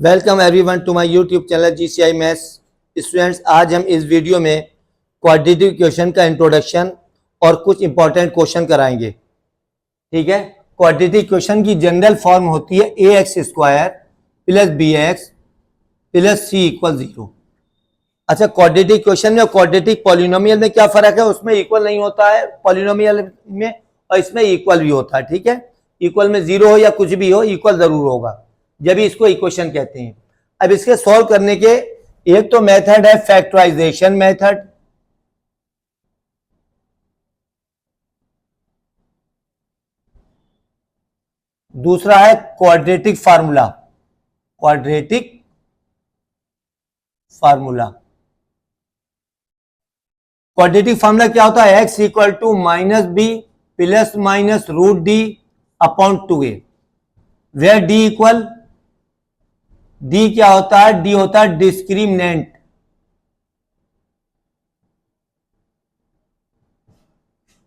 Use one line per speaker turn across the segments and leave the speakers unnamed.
Welcome everyone to my YouTube channel GCI maths. Students, आज हम इस वीडियो में क्वाड्रेटिक इक्वेशन का इंट्रोडक्शन और कुछ इंपॉर्टेंट क्वेश्चन कराएंगे। ठीक है, क्वाड्रेटिक इक्वेशन की जनरल फॉर्म होती है ax square plus bx plus c equal 0। अच्छा, क्वाड्रेटिक इक्वेशन में और क्वाड्रेटिक पॉलिनोमियल में क्या फर्क है? उसमें इक्वल नहीं होता है पॉलिनोमियल में, और इसमें इक्वल भी होता है। ठीक है, इक्वल में 0 हो या कुछ भी हो, इक्वल जरूर होगा, जब भी इसको इक्वेशन कहते हैं। अब इसके सॉल्व करने के एक तो मेथड है फैक्टराइजेशन मेथड, दूसरा है quadratic formula. Quadratic formula, quadratic formula क्या होता है? x equal to minus b plus minus root D upon 2a, where D equal, D क्या होता है? डी होता है डिस्क्रिमिनेंट,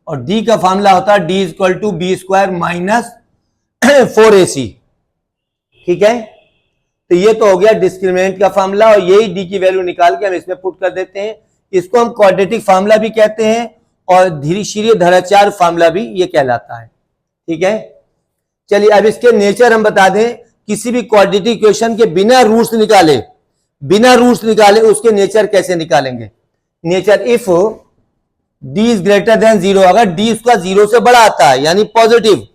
और डी का फार्मूला होता है D equal to b square minus 4ac। ठीक है, तो ये तो हो गया डिस्क्रिमिनेंट का फार्मूला, और यही डी की वैल्यू निकाल के हम इसमें पुट कर देते हैं। इसको हम क्वाड्रेटिक फार्मूला भी कहते हैं और धीरे धराचार फार्मूला भी ये कहलाता है। ठीक है, चलिए अब इसके नेचर हम बता दें। किसी भी क्वाड्रेटिक इक्वेशन के बिना रूट्स निकाले उसके नेचर कैसे निकालेंगे? Nature if d is greater than 0, अगर d उसका 0 से बड़ा आता है यानी positive,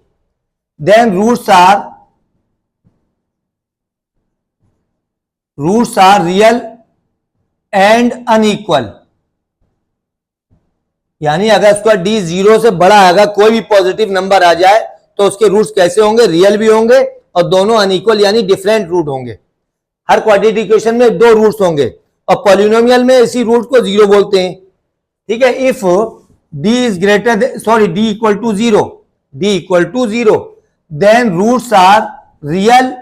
then roots are real and unequal. यानी अगर उसका d 0 से बड़ा आएगा, कोई भी पॉजिटिव नंबर आ जाए, तो उसके रूट्स कैसे होंगे? रियल भी होंगे और दोनों अनइक्वल यानी डिफरेंट रूट होंगे। हर क्वाड्रेटिक इक्वेशन में दो रूट्स होंगे, और पॉलिनोमियल में इसी रूट को 0 बोलते हैं। ठीक है, if d is greater d equal to 0, then roots are real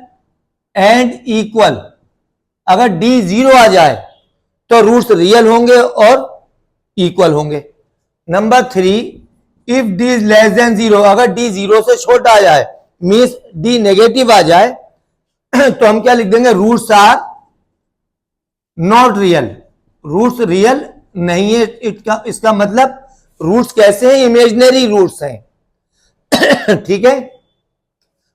and equal. अगर d 0 आ जाए तो रूट्स रियल होंगे और इक्वल होंगे। Number 3, if d is less than 0, अगर d 0 से छोटा आ जाए, मीन्स d नेगेटिव आ जाए, तो हम क्या लिख देंगे? Roots are not real, roots real नहीं है। इसका मतलब रूट्स कैसे हैं? इमेजिनरी रूट्स हैं। ठीक है,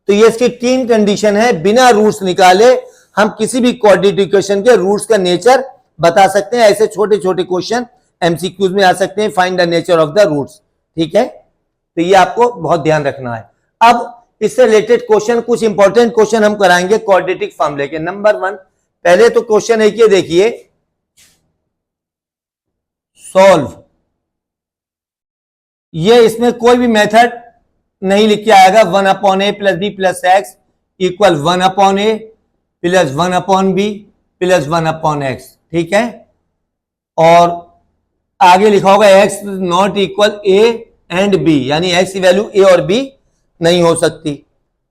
तो ये इसकी तीन कंडीशन है। बिना रूट्स निकाले हम किसी भी क्वाड्रेटिक इक्वेशन के रूट्स का नेचर बता सकते हैं। ऐसे छोटे छोटे क्वेश्चन एमसीक्यूज में आ सकते हैं, find the nature of the roots. ठीक है, तो ये आपको बहुत ध्यान रखना है। अब इससे रिलेटेड क्वेश्चन, कुछ इंपॉर्टेंट क्वेश्चन हम कराएंगे क्वाड्रेटिक फार्मूले के। नंबर 1, पहले तो क्वेश्चन एक ये देखिए, सॉल्व। ये इसमें कोई भी मेथड नहीं लिख के आएगा। 1/a plus b plus x equal 1/a plus 1/b plus 1/x। ठीक है, और आगे लिखा होगा x not equal a and b, यानी x की वैल्यू a और b नहीं हो सकती।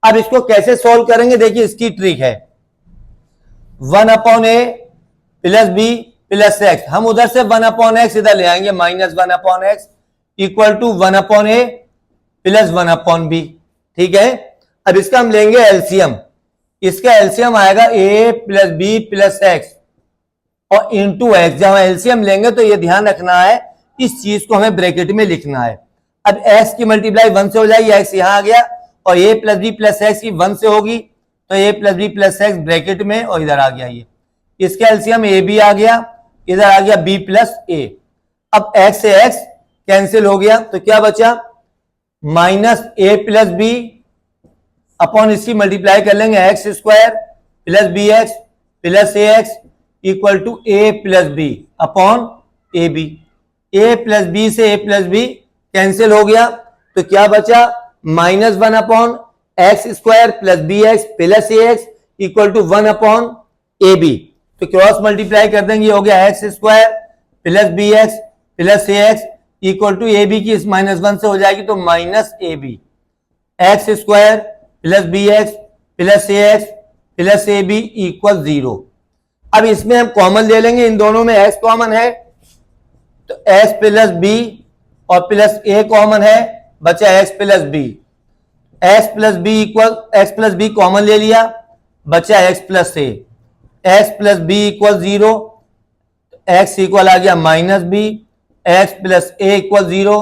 अब इसको कैसे सॉल्व करेंगे? देखिए, इसकी ट्रिक है 1/a plus b plus x। हम उधर से 1/x इधर ले आएंगे, minus 1/x equal to 1/a plus 1/b। ठीक है, अब इसका हम लेंगे एलसीएम। इसका एलसीएम आएगा a plus b plus x और इंटू एक्स। जब हम एलसीएम लेंगे तो ये ध्यान रखना है, इस चीज को हमें ब्रैकेट में लिखना है। अब x की मल्टीप्लाई 1 से हो जाएगी, x यहां आ गया, और a plus b plus x की 1 से होगी, तो a plus b plus x bracket में, और इधर आ गया ये। इसका एलसीएम a b आ गया, इधर आ गया b प्लस a। अब x से x कैंसिल हो गया, तो क्या बचा? Minus a plus b upon इसकी मल्टीप्लाई कर लेंगे x square plus b x plus a x equal to a plus b upon a b. a plus b से a प्लस बी कैंसिल हो गया, तो क्या बचा? Minus 1 upon x square plus b x plus a x equal to 1 upon a B. तो cross multiply कर देंगे, हो गया x square plus b x plus a x equal to a b की इस माइनस 1 से हो जाएगी, तो minus a b. X square plus b x plus a x plus a b equal 0। अब इसमें हम कॉमन ले लेंगे, इन दोनों में x कॉमन है, तो x प्लस बी और प्लस a कॉमन है, बचा x plus b. x plus b equal x plus b common ले लिया, बचा x plus a. X plus b equal 0, x equal आ गया minus b, x plus a equal 0,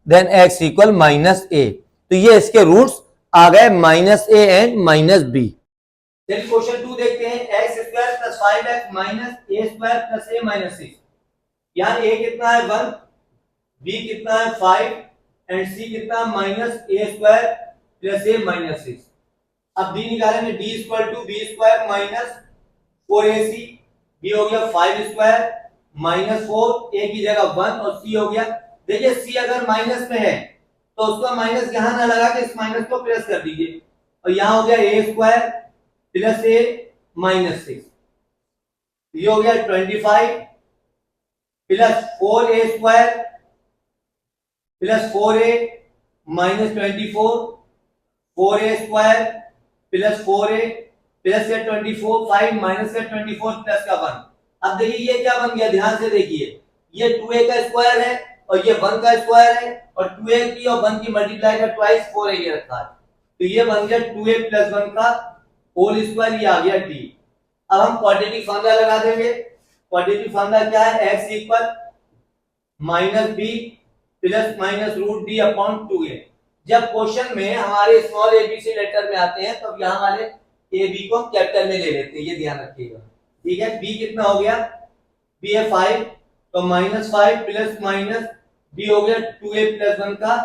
then x equal minus a. तो ये इसके roots आ गए minus a and minus b. चलिए क्वेश्चन 2 देखते हैं। X square plus 5x minus a square plus a minus 6। यहाँ ए कितना है 1, बी कितना है 5 एंड सी कितना minus a square plus a minus 6। अब डी निकालेंगे, D equal to b square minus 4ac, b हो गया 5 स्क्वायर माइनस 4, ए की जगह 1 और सी हो गया। देखिए सी अगर माइनस में है तो उसका माइनस यहां ना लगा के इस माइनस को प्लस कर दीजिए, और यहां हो गया ए स्क्वायर प्लस ए माइनस 6, ये हो गया 25 plus 4a square plus 4a minus 24, 4a square plus 4a plus से 24, 5 माइनस से 24 प्लस का 1। अब देखिए ये क्या बन गया, ध्यान से देखिए, ये 2a का स्क्वायर है और ये 1 का स्क्वायर है, और 2a की और 1 की मल्टीप्लाई का ट्वाइस 4a ये रखा है, तो ये बन गया 2a प्लस 1 का होल स्क्वायर, ये आ गया d। अब हम क्वाड्रेटिक फार्मूला लगा देंगे। क्वाड्रेटिक फार्मूला क्या है, x equal minus b plus minus root D upon 2a। जब क्वेश्चन में हमारे स्मॉल एबीसी लेटर में आते हैं तब यहाँ वाले ए बी को कैपिटल में ले लेते हैं, ये ध्यान रखिएगा, ठीक है। बी कितना हो गया, बी है 5, तो माइनस 5 प्लस माइनस बी हो गया 2a प्लस 1 का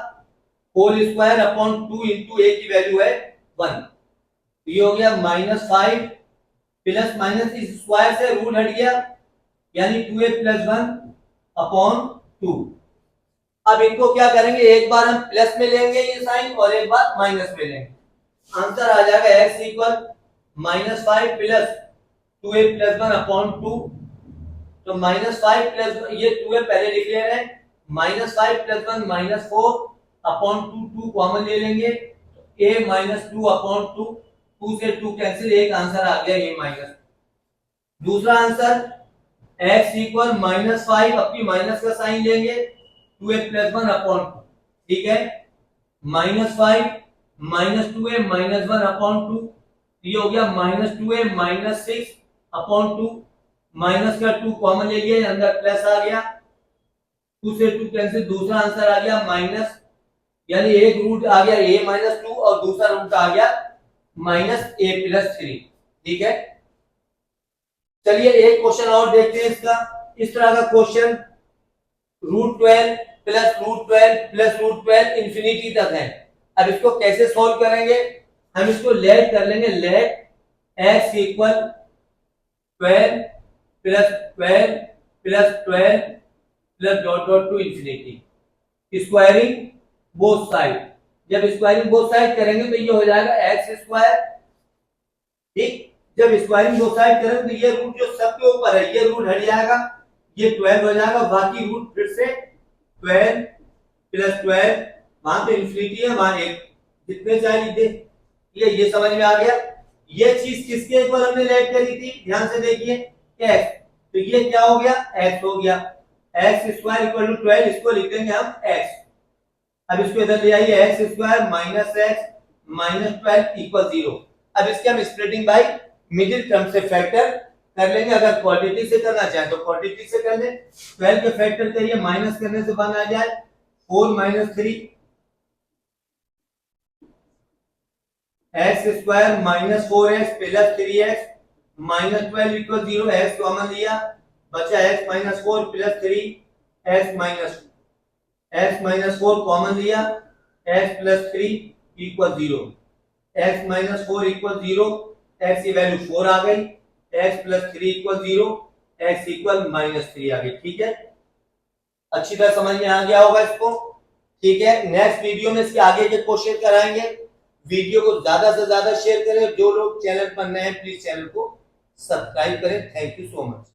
होल स्क्वायर अपॉन 2 इंटू ए की वैल्यू है 1, ये हो गया माइनस 5 प्लस माइनस इस स्क्वायर से रूट हट गया, यानी 2a प्लस 1 अपॉन 2। अब इनको क्या करेंगे, एक बार हम प्लस में लेंगे ये साइन और एक बार माइनस में लेंगे, आंसर आ जाएगा x equal minus 5 plus 2a plus 1 upon 2। तो माइनस 5 प्लस ये 2a पहले लिख ले रहे हैं, minus 5 plus 1 minus 4 upon 2 common ले लेंगे, तो a माइनस 2 अपॉन 2, 2 से 2 कैंसिल, एक आंसर आ गया a माइनस। दूसरा आंसर x इक्वल माइनस 5, अपनी माइनस का साइन लेंगे, 2a प्लस 1 अपॉन 2, ठीक है, minus 5 minus 2a minus 1 upon 2, ये हो गया minus 2a minus 6 upon 2, minus का 2 कॉमन ले लिया, अंदर प्लस आ गया, 2 से 2 कैंसिल, दूसरा आंसर आ गया माइनस, यानी एक रूट आ गया a माइनस 2 और दूसरा रूट आ गया माइनस a प्लस 3, ठीक है। चलिए एक क्वेश्चन और देखते हैं इसका। इस तरह का question root 12 plus root 12 plus root 12 infinity तक है। अब इसको कैसे सॉल्व करेंगे, हम इसको लेट कर लेंगे, let x equal 12 plus 12 plus 12 plus dot dot to infinity, squaring both side. जब स्क्वायरिंग बोथ साइड करेंगे तो ये हो जाएगा x स्क्वायर, ठीक। जब स्क्वायरिंग बोथ साइड करेंगे तो ये रूट जो सबके ऊपर है ये रूट हट जाएगा, ये 12 हो जाएगा, बाकी रूट फिर से 12 प्लस 12, वहां तो इंफिनिटी है, वहां एक जितने चाहे लीजिए, ये समझ में आ गया। ये चीज किसके ऊपर हमने लेट करी थी, ध्यान से देखिए, x, तो ये क्या हो गया, x हो गया, x स्क्वायर इक्वल टू 12, इसको लिख देंगे हम x। अब इसको इधर ले आइए, x square minus x minus 12 equal 0। अब इसके हम स्प्लिटिंग बाय मिडिल टर्म से फैक्टर कर लेंगे, अगर क्वाड्रेटिक से करना चाहे तो क्वाड्रेटिक से कर ले, 12 के फैक्टर करिए, माइनस करने से 1 आ जाए, 4 minus 3 x square minus 4x plus 3x minus 12 equal 0, x common लिया, बचा x minus 4 plus 3 x minus 4 common लिया, x plus 3 equal 0, x minus 4 equal 0, x की वैल्यू 4 आ गई, x plus 3 equal 0, x equal minus 3 आ गई, ठीक है। अच्छी तरह समझ में आ गया होगा इसको, ठीक है। नेक्स्ट वीडियो में इसके आगे के क्वेश्चन कराएंगे। वीडियो को ज्यादा से ज्यादा शेयर करें, जो लोग चैनल पर नए हैं प्लीज चैनल को सब्सक्राइब करें। Thank you so much.